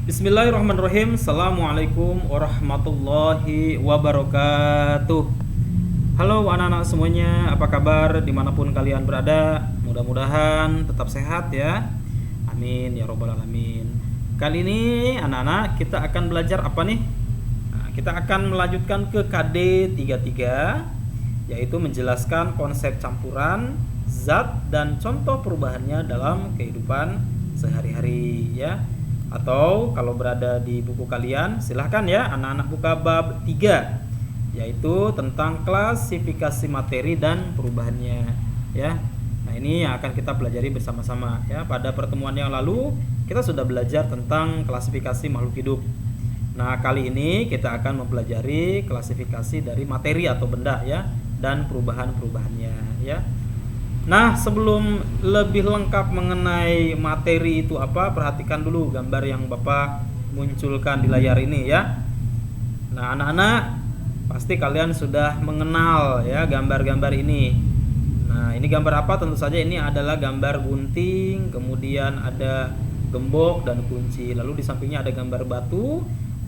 Bismillahirrahmanirrahim. Assalamualaikum warahmatullahi wabarakatuh. Halo anak-anak semuanya, apa kabar dimanapun kalian berada? Mudah-mudahan tetap sehat ya. Amin ya robbal alamin. Kali ini anak-anak kita akan belajar apa nih? Kita akan melanjutkan ke KD 33, yaitu menjelaskan konsep campuran, zat, dan contoh perubahannya dalam kehidupan sehari-hari ya. Atau kalau berada di buku kalian, silahkan ya anak-anak buka bab 3, yaitu tentang klasifikasi materi dan perubahannya ya. Nah, ini yang akan kita pelajari bersama-sama ya. Pada pertemuan yang lalu kita sudah belajar tentang klasifikasi makhluk hidup. Nah, kali ini kita akan mempelajari klasifikasi dari materi atau benda ya, dan perubahan-perubahannya ya. Nah, sebelum lebih lengkap mengenai materi itu apa, perhatikan dulu gambar yang Bapak munculkan di layar ini ya. Nah, anak-anak pasti kalian sudah mengenal ya gambar-gambar ini. Nah, ini gambar apa? Tentu saja ini adalah gambar gunting, kemudian ada gembok dan kunci. Lalu di sampingnya ada gambar batu,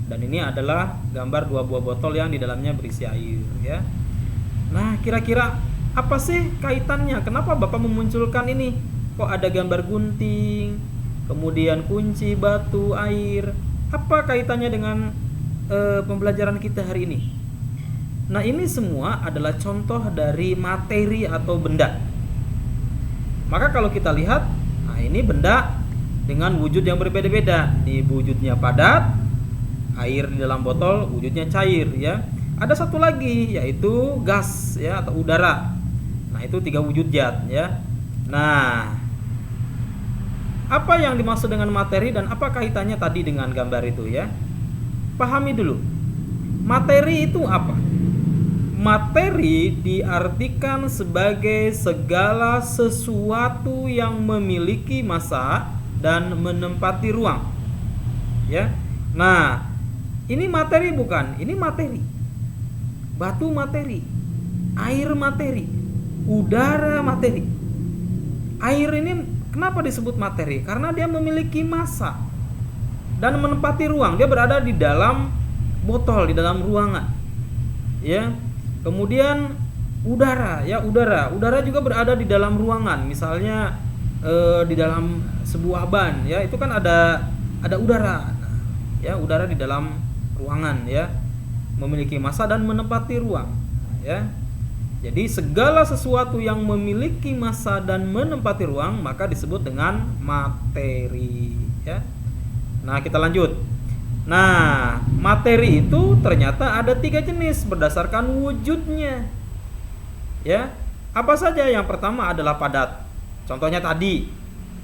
dan ini adalah gambar 2 buah botol yang di dalamnya berisi air ya. Nah, kira-kira apa sih kaitannya? Kenapa Bapak memunculkan ini? Kok ada gambar gunting, kemudian kunci, batu, air? Apa kaitannya dengan pembelajaran kita hari ini? Nah, ini semua adalah contoh dari materi atau benda. Maka kalau kita lihat, nah ini benda dengan wujud yang berbeda-beda. Di wujudnya padat, air di dalam botol wujudnya cair ya. Ada satu lagi yaitu gas ya, atau udara. Nah, itu 3 wujud zat ya. Nah, apa yang dimaksud dengan materi dan apa kaitannya tadi dengan gambar itu ya? Pahami dulu. Materi itu apa? Materi diartikan sebagai segala sesuatu yang memiliki massa dan menempati ruang. Ya. Nah, ini materi bukan? Ini materi. Batu materi, air materi, udara materi. Air ini kenapa disebut materi? Karena dia memiliki massa dan menempati ruang. Dia berada di dalam botol, di dalam ruangan. Ya. Kemudian udara, ya udara juga berada di dalam ruangan. Misalnya di dalam sebuah ban, ya itu kan ada udara. Nah, ya udara di dalam ruangan, ya memiliki massa dan menempati ruang. Ya, jadi segala sesuatu yang memiliki massa dan menempati ruang maka disebut dengan materi. Ya. Nah, kita lanjut. Nah, materi itu ternyata ada 3 jenis berdasarkan wujudnya. Ya, apa saja? Yang pertama adalah padat. Contohnya tadi,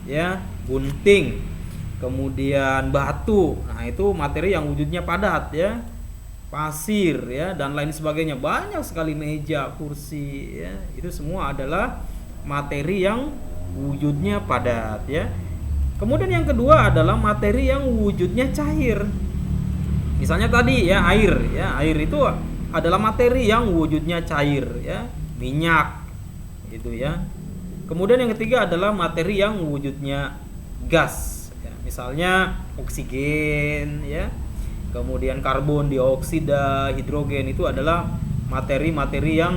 ya, gunting, kemudian batu. Nah, itu materi yang wujudnya padat, ya. Pasir, ya, dan lain sebagainya. Banyak sekali meja, kursi, ya. Itu semua adalah materi yang wujudnya padat, ya. Kemudian yang kedua adalah materi yang wujudnya cair. Misalnya tadi ya air itu adalah materi yang wujudnya cair ya, minyak gitu ya. Kemudian yang ketiga adalah materi yang wujudnya gas ya, misalnya oksigen ya. Kemudian karbon dioksida, hidrogen itu adalah materi-materi yang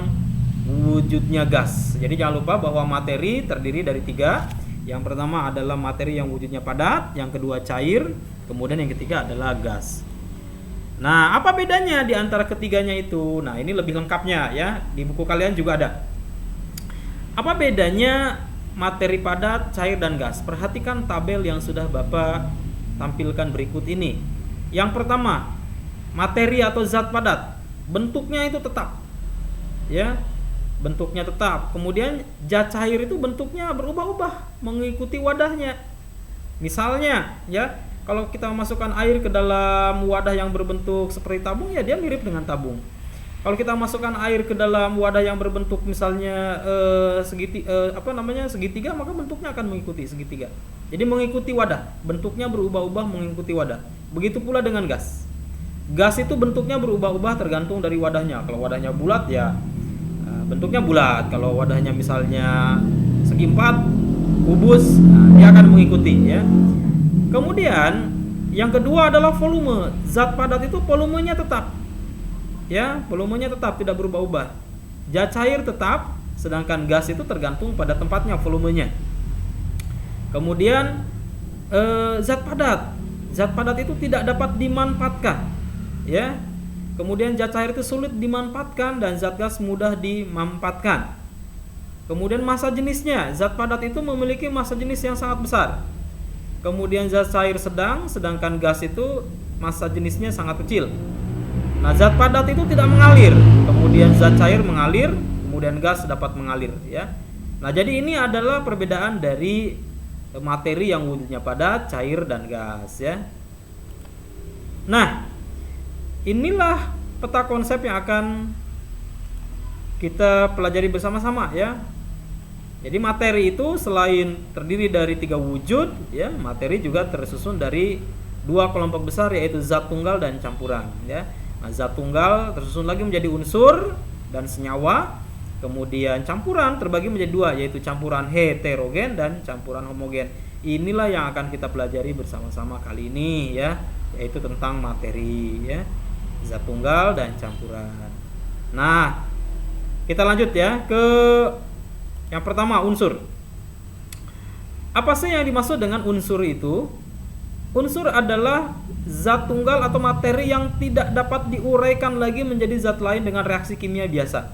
wujudnya gas. Jadi jangan lupa bahwa materi terdiri dari 3. Yang pertama adalah materi yang wujudnya padat, yang kedua cair, kemudian yang ketiga adalah gas. Nah, apa bedanya di antara ketiganya itu? Nah, ini lebih lengkapnya ya. Di buku kalian juga ada. Apa bedanya materi padat, cair, dan gas? Perhatikan tabel yang sudah Bapak tampilkan berikut ini. Yang pertama, materi atau zat padat. Bentuknya itu tetap. Ya, bentuknya tetap. Kemudian zat cair itu bentuknya berubah-ubah mengikuti wadahnya. Misalnya, ya, kalau kita masukkan air ke dalam wadah yang berbentuk seperti tabung, ya dia mirip dengan tabung. Kalau kita masukkan air ke dalam wadah yang berbentuk misalnya segitiga, maka bentuknya akan mengikuti segitiga. Jadi mengikuti wadah, bentuknya berubah-ubah mengikuti wadah. Begitu pula dengan gas. Gas itu bentuknya berubah-ubah tergantung dari wadahnya. Kalau wadahnya bulat ya bentuknya bulat. Kalau wadahnya misalnya segi 4, kubus, dia akan mengikuti ya. Kemudian Yang kedua adalah volume. Zat padat itu volumenya tetap. Ya, volumenya tetap tidak berubah-ubah. Zat cair tetap, sedangkan gas itu tergantung pada tempatnya volumenya. Kemudian zat padat. Zat padat itu tidak dapat dimanfaatkan. Ya. Kemudian zat cair itu sulit dimanfaatkan dan zat gas mudah dimanfaatkan. Kemudian massa jenisnya. Zat padat itu memiliki massa jenis yang sangat besar. Kemudian zat cair sedang, sedangkan gas itu massa jenisnya sangat kecil. Nah, zat padat itu tidak mengalir, kemudian zat cair mengalir, kemudian gas dapat mengalir, ya. Nah, jadi ini adalah perbedaan dari materi yang wujudnya padat, cair, dan gas, ya. Nah, inilah peta konsep yang akan kita pelajari bersama-sama, ya. Jadi materi itu selain terdiri dari 3 wujud, ya, materi juga tersusun dari 2 kelompok besar, yaitu zat tunggal dan campuran, ya. Nah, zat tunggal tersusun lagi menjadi unsur dan senyawa. Kemudian campuran terbagi menjadi 2, yaitu campuran heterogen dan campuran homogen. Inilah yang akan kita pelajari bersama-sama kali ini, ya, yaitu tentang materi, ya, zat tunggal dan campuran. Nah, kita lanjut ya ke yang pertama, unsur. Apa sih yang dimaksud dengan unsur itu? Unsur adalah zat tunggal atau materi yang tidak dapat diuraikan lagi menjadi zat lain dengan reaksi kimia biasa.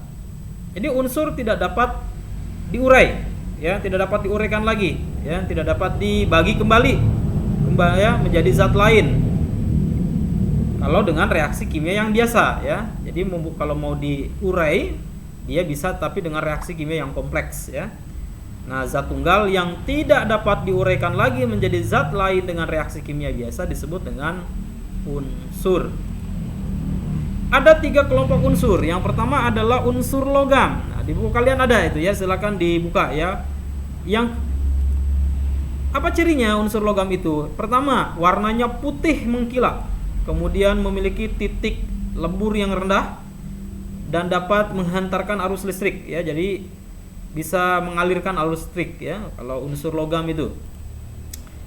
Jadi unsur tidak dapat diurai, ya, tidak dapat diuraikan lagi, ya, tidak dapat dibagi kembali ya, menjadi zat lain. Kalau dengan reaksi kimia yang biasa, ya. Jadi kalau mau diurai, dia bisa, tapi dengan reaksi kimia yang kompleks, ya. Nah, zat tunggal yang tidak dapat diuraikan lagi menjadi zat lain dengan reaksi kimia biasa disebut dengan unsur. Ada 3 kelompok unsur. Yang pertama adalah unsur logam. Nah, di buku kalian ada itu, ya, silakan dibuka, ya. Yang apa cirinya unsur logam itu? Pertama, warnanya putih mengkilap, kemudian memiliki titik lebur yang rendah dan dapat menghantarkan arus listrik, ya. Jadi bisa mengalirkan arus listrik, ya, kalau unsur logam itu.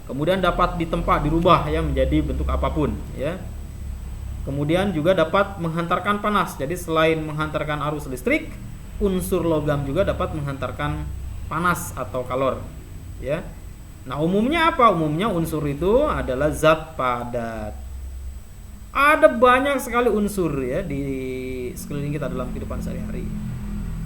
Kemudian dapat ditempa, dirubah, ya, menjadi bentuk apapun, ya. Kemudian juga dapat menghantarkan panas. Jadi selain menghantarkan arus listrik, unsur logam juga dapat menghantarkan panas atau kalor, ya. Nah, umumnya apa? Umumnya unsur itu adalah zat padat. Ada banyak sekali unsur, ya, di sekeliling kita dalam kehidupan sehari-hari.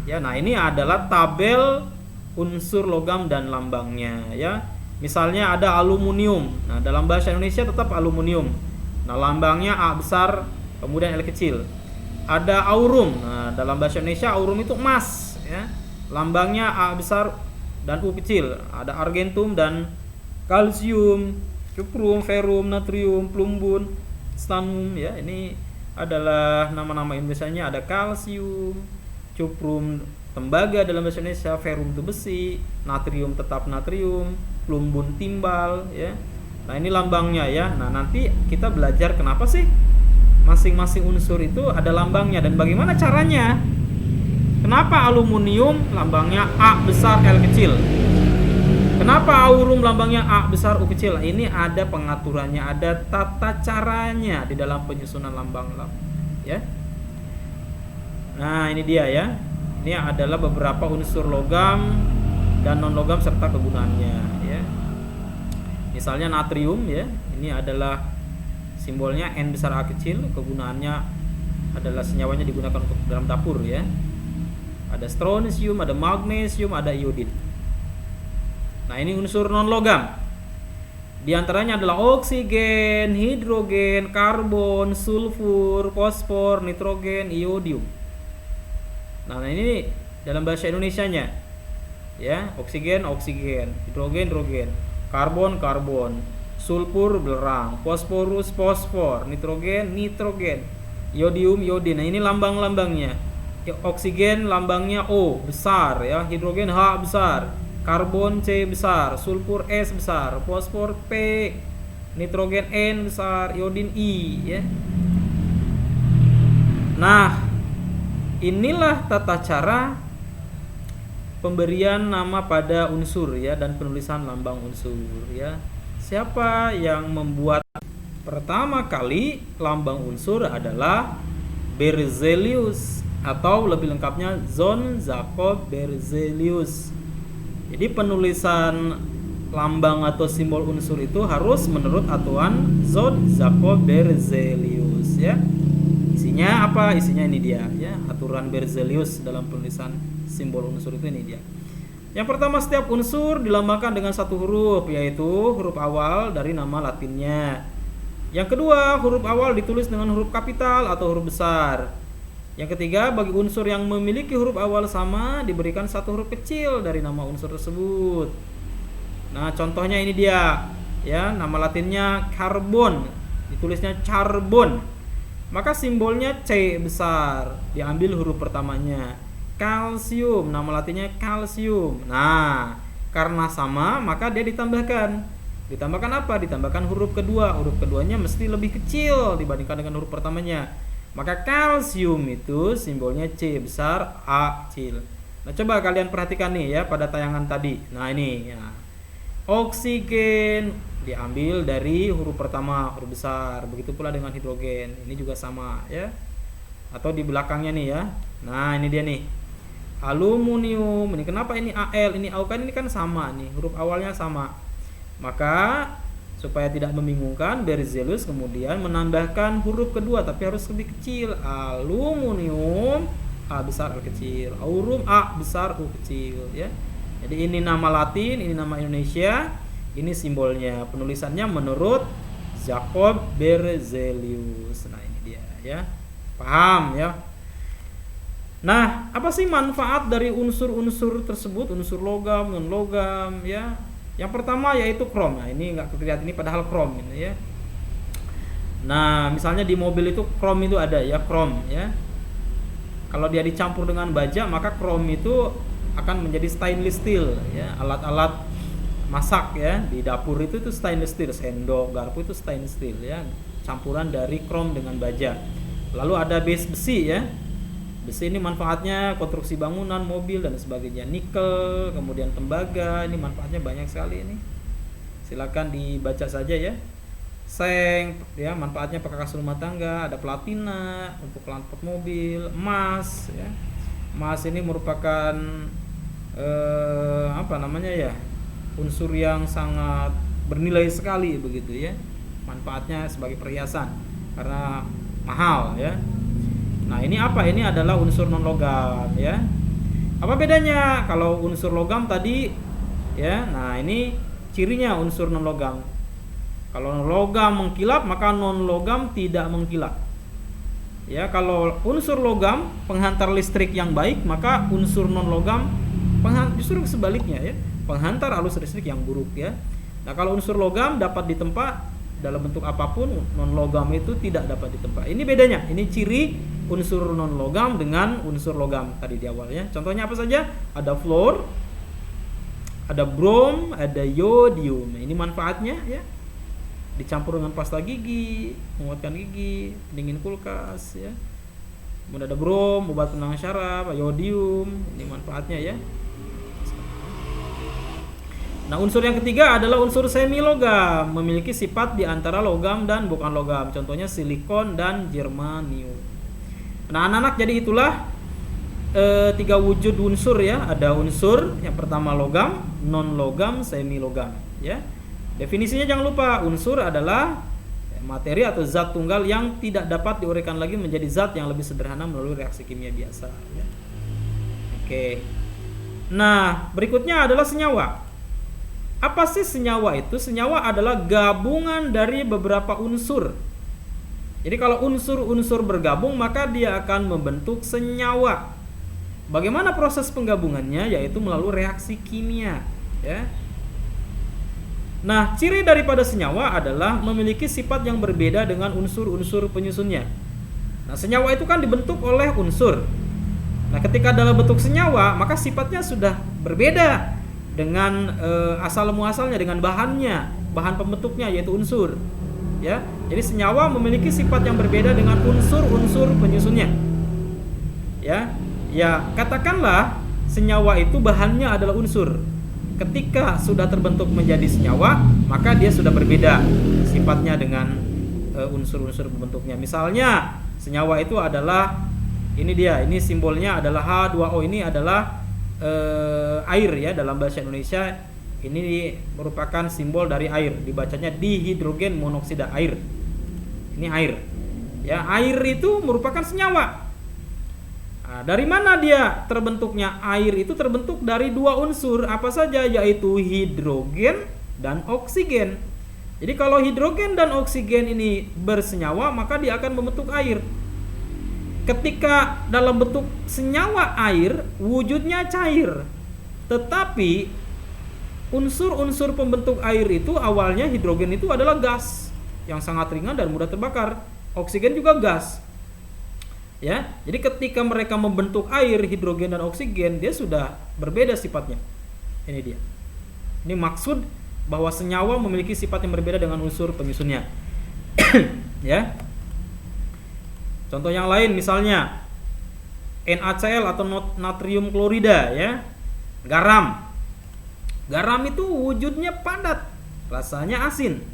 Ya, nah ini adalah tabel unsur logam dan lambangnya, ya. Misalnya ada aluminium. Nah, dalam bahasa Indonesia tetap aluminium. Nah, lambangnya A besar, kemudian L kecil. Ada aurum. Nah, dalam bahasa Indonesia aurum itu emas, ya. Lambangnya A besar dan U kecil. Ada argentum dan kalsium, cuprum, ferum, natrium, plumbun, stannum, ya. Ini adalah nama-nama Indonesianya. Ada kalsium, cuprum tembaga dalam bahasa Indonesia, ferum itu besi, natrium tetap natrium, plumbun timbal, ya. Nah, ini lambangnya, ya. Nah, nanti kita belajar kenapa sih masing-masing unsur itu ada lambangnya dan bagaimana caranya. Kenapa aluminium lambangnya A besar L kecil? Kenapa aurum lambangnya A besar U kecil? Ini ada pengaturannya, ada tata caranya di dalam penyusunan lambang, ya. Nah, ini dia, ya. Ini adalah beberapa unsur logam dan non logam serta kegunaannya, ya. Misalnya natrium, ya. Ini adalah simbolnya N besar A kecil, kegunaannya adalah senyawanya digunakan untuk dalam dapur, ya. Ada strontium, ada magnesium, ada iodin. Nah, ini unsur non logam. Di antaranya adalah oksigen, hidrogen, karbon, sulfur, fosfor, nitrogen, iodium. Nah, ini dalam bahasa Indonesianya, ya. Oksigen, oksigen, hidrogen, hidrogen, karbon, karbon, sulfur, belerang, fosforus, fosfor, nitrogen, nitrogen, iodium, iodin. Nah, ini lambang-lambangnya. Oksigen lambangnya O besar, ya. Hidrogen H besar, karbon C besar, sulfur S besar, fosfor P, nitrogen N besar, iodin I, ya. Nah, inilah tata cara pemberian nama pada unsur, ya, dan penulisan lambang unsur, ya. Siapa yang membuat Pertama kali lambang unsur adalah Berzelius atau lebih lengkapnya John Jacob Berzelius. Jadi penulisan lambang atau simbol unsur itu harus menurut aturan John Jacob Berzelius ya. Isinya apa? Isinya ini dia ya, aturan Berzelius dalam penulisan simbol unsur itu ini dia. Yang pertama, setiap unsur dilambangkan dengan satu huruf, yaitu huruf awal dari nama latinnya. Yang kedua, huruf awal ditulis dengan huruf kapital atau huruf besar. Yang ketiga, bagi unsur yang memiliki huruf awal sama diberikan satu huruf kecil dari nama unsur tersebut. Nah, contohnya ini dia ya, nama latinnya karbon, ditulisnya carbon. Maka simbolnya C besar, diambil huruf pertamanya. Kalsium, nama latinnya kalsium. Nah, karena sama maka dia ditambahkan. Ditambahkan apa? Ditambahkan huruf kedua. Huruf keduanya mesti lebih kecil dibandingkan dengan huruf pertamanya. Maka kalsium itu simbolnya C besar, A kecil. Nah, coba kalian perhatikan nih ya pada tayangan tadi. Nah, ini ya. Oksigen diambil dari huruf pertama, huruf besar. Begitu pula dengan hidrogen. Ini juga sama ya. Atau di belakangnya nih ya. Nah, ini dia nih. Aluminium. Ini kenapa ini Al, ini Au, kan ini kan sama nih, huruf awalnya sama. Maka supaya tidak membingungkan, Berzelius kemudian menambahkan huruf kedua tapi harus lebih kecil. Aluminium, A besar, Al kecil. Aurum, A besar, U kecil ya. Jadi ini nama Latin, ini nama Indonesia, ini simbolnya. Penulisannya menurut Jacob Berzelius. Nah, ini dia ya. Paham ya? Nah, apa sih manfaat dari unsur-unsur tersebut, unsur logam, non logam ya? Yang pertama yaitu krom. Nah, ini nggak kelihatan, ini padahal krom ini ya. Nah, misalnya di mobil itu krom itu ada ya, krom ya. Kalau dia dicampur dengan baja, maka krom itu akan menjadi stainless steel ya. Alat-alat masak ya di dapur itu stainless steel, sendok, garpu itu stainless steel ya. Campuran dari krom dengan baja. Lalu ada besi ya. Besi ini manfaatnya konstruksi bangunan, mobil dan sebagainya. Nikel, kemudian tembaga, ini manfaatnya banyak sekali ini. Silakan dibaca saja ya. Seng ya, manfaatnya perkakas rumah tangga. Ada platina untuk pelapot mobil. Emas ya. Emas ini merupakan apa namanya ya, unsur yang sangat bernilai sekali begitu ya. Manfaatnya sebagai perhiasan karena mahal ya. Nah, ini apa? Ini adalah unsur non logam ya. Apa bedanya kalau unsur logam tadi ya? Nah, ini cirinya unsur non logam. Kalau logam mengkilap, maka non logam tidak mengkilap. Ya, kalau unsur logam penghantar listrik yang baik, maka unsur non logam justru sebaliknya ya, penghantar arus listrik yang buruk ya. Nah, kalau unsur logam dapat ditempa dalam bentuk apapun, non logam itu tidak dapat ditempa. Ini bedanya. Ini ciri unsur non logam dengan unsur logam tadi di awalnya. Contohnya apa saja? Ada fluor, ada brom, ada yodium. Ini manfaatnya ya. Dicampur dengan pasta gigi, menguatkan gigi, pendingin kulkas ya. Kemudian ada brom, obat penenang syaraf, yodium. Ini manfaatnya ya. Nah, unsur yang ketiga adalah unsur semi logam, memiliki sifat di antara logam dan bukan logam. Contohnya silikon dan germanium. Nah, anak-anak, jadi itulah tiga wujud unsur ya. Ada unsur yang pertama logam, non logam, semi logam ya. Definisinya jangan lupa, unsur adalah materi atau zat tunggal yang tidak dapat diuraikan lagi menjadi zat yang lebih sederhana melalui reaksi kimia biasa ya. Oke. Nah, berikutnya adalah senyawa. Apa sih senyawa itu? Senyawa adalah gabungan dari beberapa unsur. Jadi kalau unsur-unsur bergabung, maka dia akan membentuk senyawa. Bagaimana proses penggabungannya? Yaitu melalui reaksi kimia ya. Nah, ciri daripada senyawa adalah memiliki sifat yang berbeda dengan unsur-unsur penyusunnya. Nah, senyawa itu kan dibentuk oleh unsur. Nah, ketika dalam bentuk senyawa, maka sifatnya sudah berbeda dengan asal muasalnya, dengan bahannya, bahan pembentuknya yaitu unsur. Ya, jadi senyawa memiliki sifat yang berbeda dengan unsur-unsur penyusunnya. Ya, katakanlah senyawa itu bahannya adalah unsur. Ketika sudah terbentuk menjadi senyawa, maka dia sudah berbeda sifatnya dengan unsur-unsur pembentuknya. Misalnya senyawa itu adalah ini simbolnya adalah H2O, ini adalah air ya, dalam bahasa Indonesia ini merupakan simbol dari air, dibacanya dihidrogen monoksida, air. Ini air. Ya, air itu merupakan senyawa. Nah, dari mana dia terbentuknya? Air itu terbentuk dari dua unsur apa saja, yaitu hidrogen dan oksigen. Jadi kalau hidrogen dan oksigen ini bersenyawa, maka dia akan membentuk air. Ketika dalam bentuk senyawa air, wujudnya cair. Tetapi unsur-unsur pembentuk air itu awalnya hidrogen itu adalah gas yang sangat ringan dan mudah terbakar. Oksigen juga gas. Ya, jadi ketika mereka membentuk air, hidrogen dan oksigen, dia sudah berbeda sifatnya. Ini dia. Ini maksud bahwa senyawa memiliki sifat yang berbeda dengan unsur penyusunnya. Ya. Contoh yang lain misalnya NaCl atau natrium klorida ya. Garam. Garam itu wujudnya padat, rasanya asin.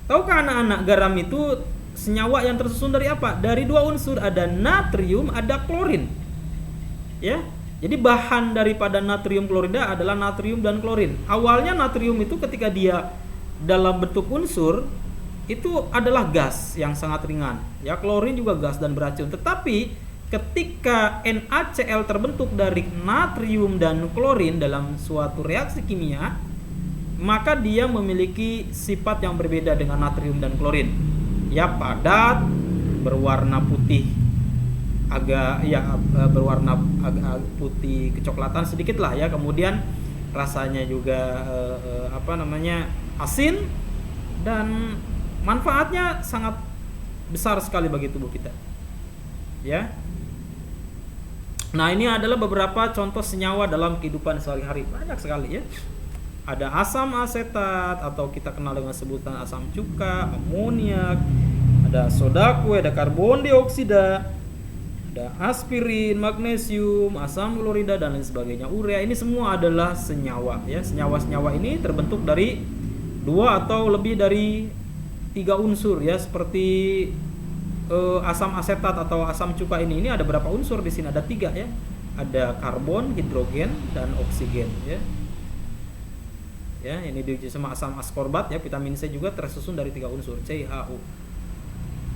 Tahukah anak-anak, garam itu senyawa yang tersusun dari apa? Dari dua unsur, ada natrium, ada klorin. Ya. Jadi bahan daripada natrium klorida adalah natrium dan klorin. Awalnya natrium itu ketika dia dalam bentuk unsur itu adalah gas yang sangat ringan. Ya, klorin juga gas dan beracun. Tetapi ketika NaCl terbentuk dari natrium dan klorin dalam suatu reaksi kimia, maka dia memiliki sifat yang berbeda dengan natrium dan klorin. Ya, padat, berwarna putih, berwarna agak putih kecoklatan sedikit lah ya. Kemudian rasanya juga asin, dan manfaatnya sangat besar sekali bagi tubuh kita. Ya. Nah, ini adalah beberapa contoh senyawa dalam kehidupan sehari-hari. Banyak sekali ya. Ada asam asetat atau kita kenal dengan sebutan asam cuka, amoniak, ada soda kue, ada karbon dioksida, ada aspirin, magnesium, asam klorida dan lain sebagainya, urea. Ini semua adalah senyawa ya. Senyawa-senyawa ini terbentuk dari dua atau lebih dari tiga unsur ya, seperti asam asetat atau asam cuka ini ada berapa unsur di sini? Ada tiga ya. Ada karbon, hidrogen dan oksigen ya. Ya, ini diuji sama asam askorbat ya, vitamin C juga tersusun dari tiga unsur, CHU.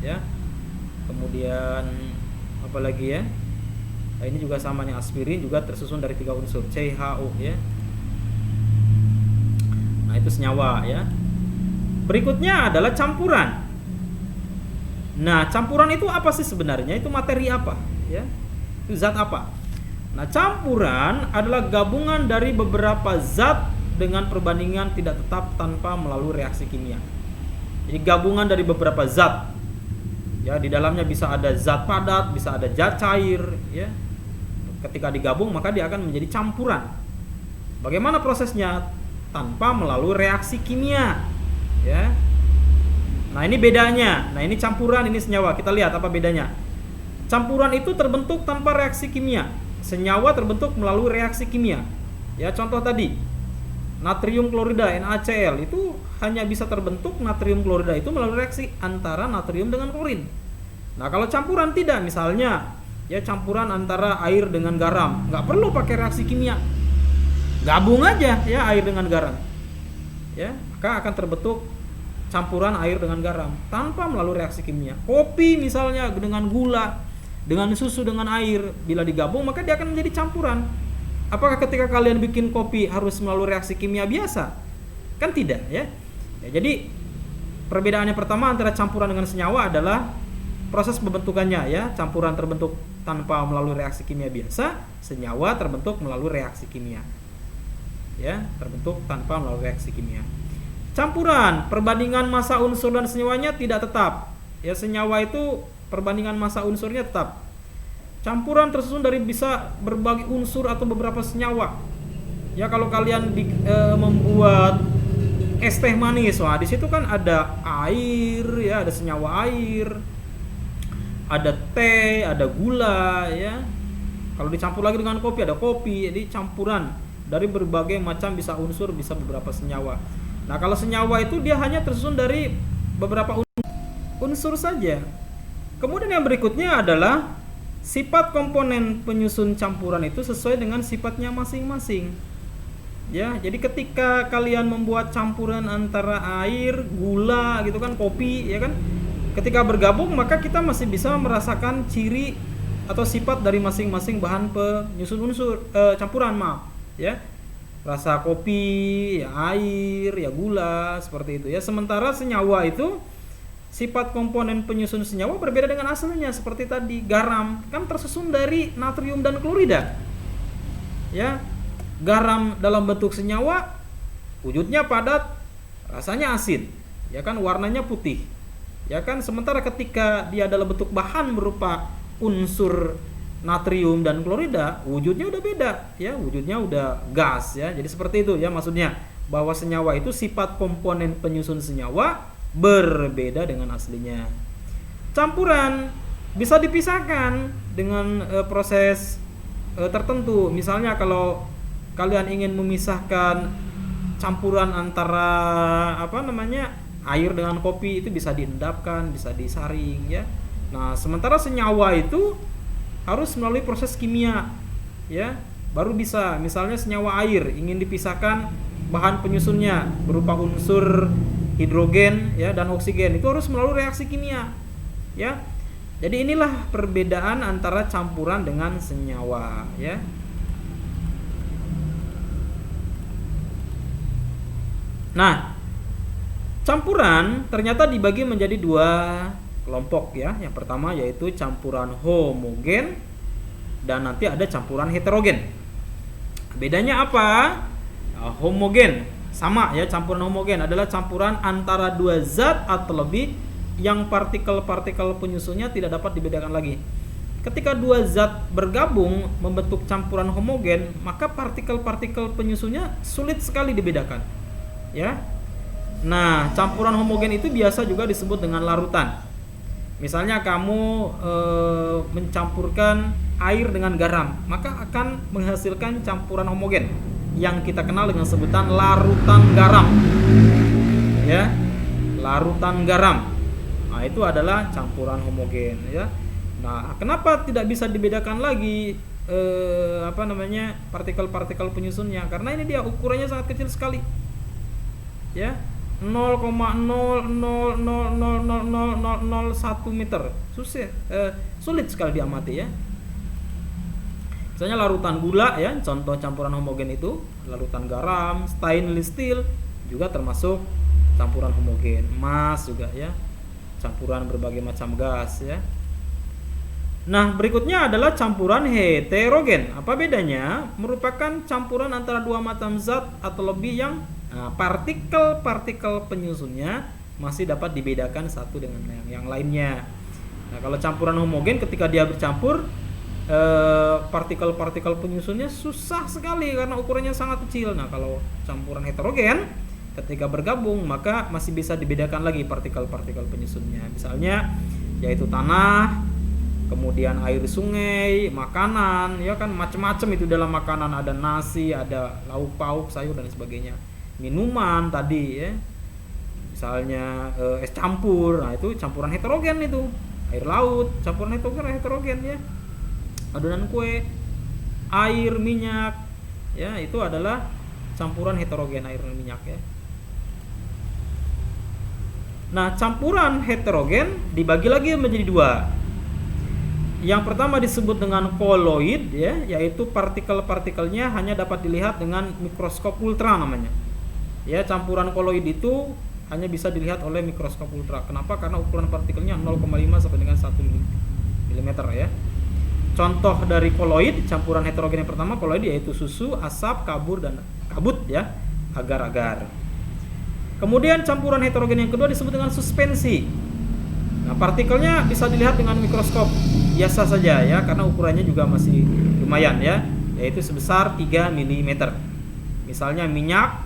Ya. Kemudian apa lagi ya? Nah, ini juga sama nih, aspirin juga tersusun dari tiga unsur, CHU ya. Nah, itu senyawa ya. Berikutnya adalah campuran. Nah, campuran itu apa sih sebenarnya? Itu materi apa? Ya, itu zat apa? Nah, campuran adalah gabungan dari beberapa zat dengan perbandingan tidak tetap tanpa melalui reaksi kimia. Jadi gabungan dari beberapa zat. Ya, di dalamnya bisa ada zat padat, bisa ada zat cair. Ya, ketika digabung maka dia akan menjadi campuran. Bagaimana prosesnya? Tanpa melalui reaksi kimia. Ya. Nah, ini bedanya. Nah, ini campuran, ini senyawa. Kita lihat apa bedanya. Campuran itu terbentuk tanpa reaksi kimia. Senyawa terbentuk melalui reaksi kimia. Ya, contoh tadi. Natrium klorida NaCl itu hanya bisa terbentuk natrium klorida itu melalui reaksi antara natrium dengan klorin. Nah, kalau campuran tidak, misalnya ya campuran antara air dengan garam, nggak perlu pakai reaksi kimia. Gabung aja ya air dengan garam. Ya, maka akan terbentuk campuran air dengan garam tanpa melalui reaksi kimia. Kopi misalnya dengan gula, dengan susu, dengan air, bila digabung maka dia akan menjadi campuran. Apakah ketika kalian bikin kopi harus melalui reaksi kimia biasa? Kan tidak ya. Jadi perbedaannya pertama antara campuran dengan senyawa adalah proses pembentukannya ya. Campuran terbentuk tanpa melalui reaksi kimia biasa, senyawa terbentuk melalui reaksi kimia. Ya, terbentuk tanpa melalui reaksi kimia. Campuran, perbandingan massa unsur dan senyawanya tidak tetap. Ya, senyawa itu perbandingan massa unsurnya tetap. Campuran tersusun dari bisa berbagai unsur atau beberapa senyawa. Ya, kalau kalian membuat es teh manis, wah di situ kan ada air, ya ada senyawa air, ada teh, ada gula, ya. Kalau dicampur lagi dengan kopi, ada kopi. Jadi campuran dari berbagai macam bisa unsur, bisa beberapa senyawa. Nah, kalau senyawa itu dia hanya tersusun dari beberapa unsur. unsur saja. Kemudian yang berikutnya adalah sifat komponen penyusun campuran itu sesuai dengan sifatnya masing-masing. Ya, jadi ketika kalian membuat campuran antara air, gula gitu kan, kopi ya kan, ketika bergabung maka kita masih bisa merasakan ciri atau sifat dari masing-masing bahan penyusun campuran, maaf ya. Rasa kopi, ya air, ya gula, seperti itu ya. Sementara senyawa itu sifat komponen penyusun senyawa berbeda dengan aslinya. Seperti tadi garam kan tersusun dari natrium dan klorida. Ya, garam dalam bentuk senyawa wujudnya padat, rasanya asin, ya kan, warnanya putih. Ya kan, sementara ketika dia dalam bentuk bahan berupa unsur natrium dan klorida, wujudnya udah beda, ya, wujudnya udah gas ya. Jadi seperti itu ya maksudnya, bahwa senyawa itu sifat komponen penyusun senyawa berbeda dengan aslinya. Campuran bisa dipisahkan dengan proses tertentu. Misalnya kalau kalian ingin memisahkan campuran antara air dengan kopi, itu bisa diendapkan, bisa disaring ya. Nah, sementara senyawa itu harus melalui proses kimia ya, baru bisa. Misalnya senyawa air ingin dipisahkan bahan penyusunnya berupa unsur hidrogen ya dan oksigen, itu harus melalui reaksi kimia ya. Jadi inilah perbedaan antara campuran dengan senyawa ya. Nah, campuran ternyata dibagi menjadi dua kelompok ya. Yang pertama yaitu campuran homogen dan nanti ada campuran heterogen. Bedanya apa? Homogen sama ya, campuran homogen adalah campuran antara dua zat atau lebih yang partikel-partikel penyusunnya tidak dapat dibedakan lagi. Ketika dua zat bergabung membentuk campuran homogen, maka partikel-partikel penyusunnya sulit sekali dibedakan. Ya. Nah, campuran homogen itu biasa juga disebut dengan larutan. Misalnya kamu mencampurkan air dengan garam, maka akan menghasilkan campuran homogen yang kita kenal dengan sebutan larutan garam. Ya, larutan garam. Nah, itu adalah campuran homogen ya. Nah, kenapa tidak bisa dibedakan lagi partikel-partikel penyusunnya? Karena ini dia ukurannya sangat kecil sekali. Ya. 0,0000001 meter. Sulit sekali diamati ya. Misalnya larutan gula ya, contoh campuran homogen itu, larutan garam, stainless steel juga termasuk campuran homogen. Emas juga ya, campuran berbagai macam gas ya. Nah, berikutnya adalah campuran heterogen. Apa bedanya? Merupakan campuran antara dua macam zat atau lebih yang partikel-partikel penyusunnya masih dapat dibedakan satu dengan yang lainnya. Nah, kalau campuran homogen ketika dia bercampur, partikel-partikel penyusunnya susah sekali karena ukurannya sangat kecil. Nah, kalau campuran heterogen ketika bergabung maka masih bisa dibedakan lagi partikel-partikel penyusunnya. Misalnya yaitu tanah, kemudian air sungai, makanan, ya kan, macam-macam itu dalam makanan, ada nasi, ada lauk pauk, sayur dan sebagainya. Minuman tadi ya, misalnya es campur, nah itu campuran heterogen itu. Air laut, campuran heterogen ya. Adonan kue, air, minyak, ya itu adalah campuran heterogen, air dan minyak ya. Nah, campuran heterogen dibagi lagi menjadi dua. Yang pertama disebut dengan koloid ya, yaitu partikel-partikelnya hanya dapat dilihat dengan mikroskop ultra namanya. Ya, campuran koloid itu hanya bisa dilihat oleh mikroskop ultra. Kenapa? Karena ukuran partikelnya 0,5 sampai dengan 1 mm ya. Contoh dari koloid, campuran heterogen yang pertama koloid yaitu susu, asap, kabut ya, agar-agar. Kemudian campuran heterogen yang kedua disebut dengan suspensi. Nah, partikelnya bisa dilihat dengan mikroskop biasa saja ya, karena ukurannya juga masih lumayan ya, yaitu sebesar 3 mm. Misalnya minyak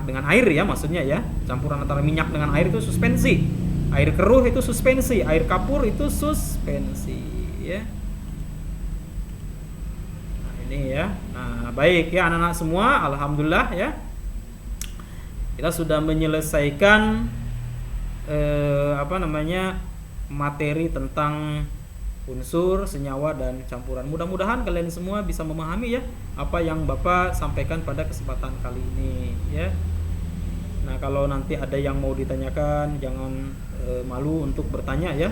dengan air ya, maksudnya ya, campuran antara minyak dengan air itu suspensi. Air keruh itu suspensi, air kapur itu suspensi ya. Nah, ini ya. Nah, baik ya anak-anak semua, alhamdulillah ya. Kita sudah menyelesaikan materi tentang unsur, senyawa dan campuran. Mudah-mudahan kalian semua bisa memahami ya apa yang Bapak sampaikan pada kesempatan kali ini ya. Nah, kalau nanti ada yang mau ditanyakan, jangan malu untuk bertanya ya.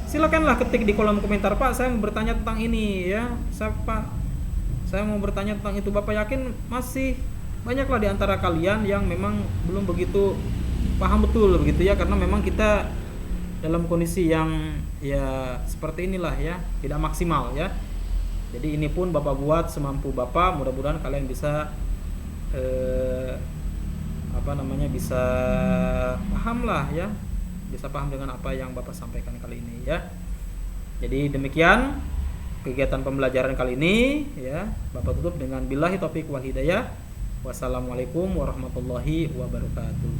Silakanlah ketik di kolom komentar, Pak, saya mau bertanya tentang ini ya. Saya mau bertanya tentang itu. Bapak yakin masih banyaklah di antara kalian yang memang belum begitu paham betul begitu ya, karena memang kita dalam kondisi yang ya seperti inilah ya, tidak maksimal ya. Jadi ini pun Bapak buat semampu Bapak, mudah-mudahan kalian bisa bisa paham lah ya, bisa paham dengan apa yang Bapak sampaikan kali ini ya. Jadi demikian kegiatan pembelajaran kali ini ya. Bapak tutup dengan billahi taufik wal hidayah. Wassalamualaikum warahmatullahi wabarakatuh.